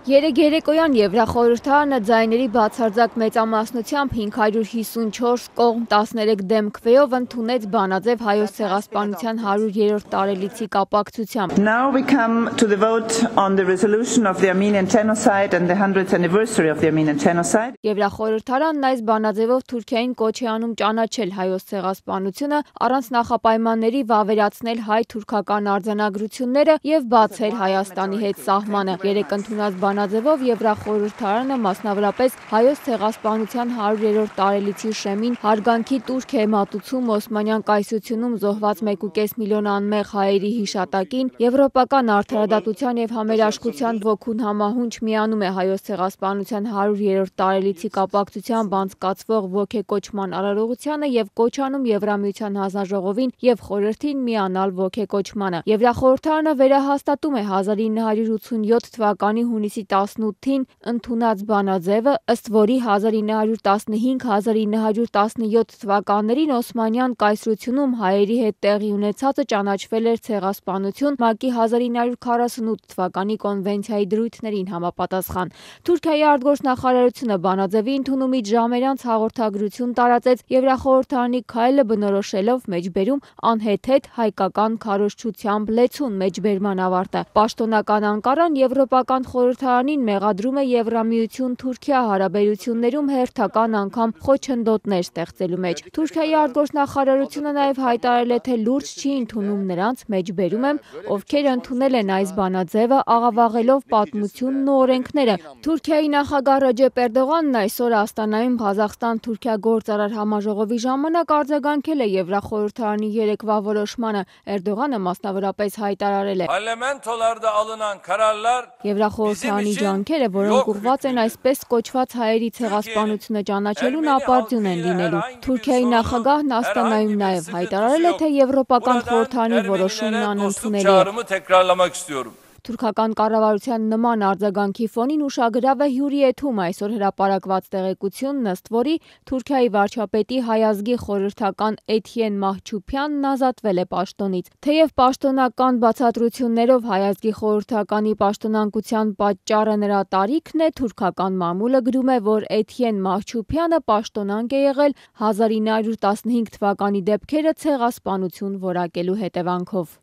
Երեկոյան Եվրախորհրդարանը ձայների բացարձակ մեծամասնությամբ 554 կողմ 13 դեմ քվեով ընդունեց բանաձև Հայոց ցեղասպանության 100-րդ տարելիցի կապակցությամբ։ Now we come to the vote on the resolution of the Armenian genocide and the 100th anniversary of the Armenian genocide. Եվրախորհրդարանն այս բանաձևով Թուրքիային կոչ է անում ճանաչել Հայոց ցեղասպանությունը, առանց նախապայմանների վավերացնել հայ-թուրքական արձանագրությունները եւ բացել Հայաստանի հետ սահմանը։ Երեք ընդունած բանաձևով Եվրախորհրդարանը մասնավորապես Հայոց ցեղասպանության 100-րդ տարելիցի շեմին հարգանքի տուրք է մատուցում Օսմանյան կայսրությունում զոհված 1.5 միլիոն անմեղ հայերի հիշատակին, եվրոպական արդարադատության եւ համերաշխության ոգուն համահունչ միանում է Հայոց ցեղասպանության 100-րդ տարելիցի կապակցությամբ անցկացվող ոգեկոչման արարողությանը եւ կոչ անում Եվրամիության հանձնաժողովին եւ խորհրդին միանալ ոգեկոչմանը։ Եվրախորհրդարանը վերահաստատում է 1987 թվականի հունիսի 18-ին ընդունած բանաձևը, ըստ որի 1915-1917 թվականներին Օսմանյան կայսրությունում հայերի հետ տեղի ունեցածը ճանաչվել էր ցեղասպանություն ՄԱԿ-ի 1948 թվականի կոնվենցիայի դրույթներին համապատասխան։ Թուրքիայի արտգործնախարարությունը բանաձևի ընդունումից ժամեր անց հաղորդագրություն տարածեց Եվրախորհրդարանի քայլը բնորոշելով մեջբերում անհեթեթ հայկական քարոզչությամբ լեցուն մեջբերման ավարտը։ Պաշտոնական Անկարան Եվրոպական խորհրդարանին մեղադրում է Եվրամիություն-Թուրքիա հարաբերություններում հերթական անգամ խոչընդոտներ ստեղծելու մեջ։ Թուրքիայի արտգործնախարարությունը նաև հայտարարել է, թե լուրջ չի ընդունում նրանց, մեջբերում եմ, ովքեր ընդունել են այս բանաձևը, աղավաղելով պատմությունն ու օրենքները։ Թուրքիայի նախագահ Ռեջեփ Էրդողանն այսօր Աստանայում Ղազախստան-Թուրքիա գործարար համաժողովի ժամանակ արձագանքել է Եվրախորհրդարանի երեկվա որոշմանը։ Էրդողանը մասնավորապես հայտարարել է. Եվրախորհրդարանի ջանքերը, որոնք ուղղված են այսպես կոչված հայերի ցեղասպանությունը ճանաչելուն, ապարդյուն են լինելու։ Թուրքիայի նախագահն Աստանայում նաև հայտարարել է, թե Եվրոպական խորհրդարանի որոշումն անընդունելի է։ Թուրքական կառավարության նման արձագանքի ֆոնին ուշագրավ է հյուրիեթում այսօր հրապարակված տեղեկությունն, ըստ որի Թուրքիայի վարչապետի հայ ազգի խորհրդական Էթիեն Մահչուփյանն ազատվել է պաշտոնից։ Թեև պաշտոնական բացատրություններով հայ ազգի խորհրդականի պաշտոնանկության պատճառը նրա տարիքն է, թուրքական մամուլը գրում է, որ Էթիեն Մահչուփյանը պաշտոնանկ է եղել 1915 թվականի դեպքերը ցեղասպանություն որակելու հետևանքով։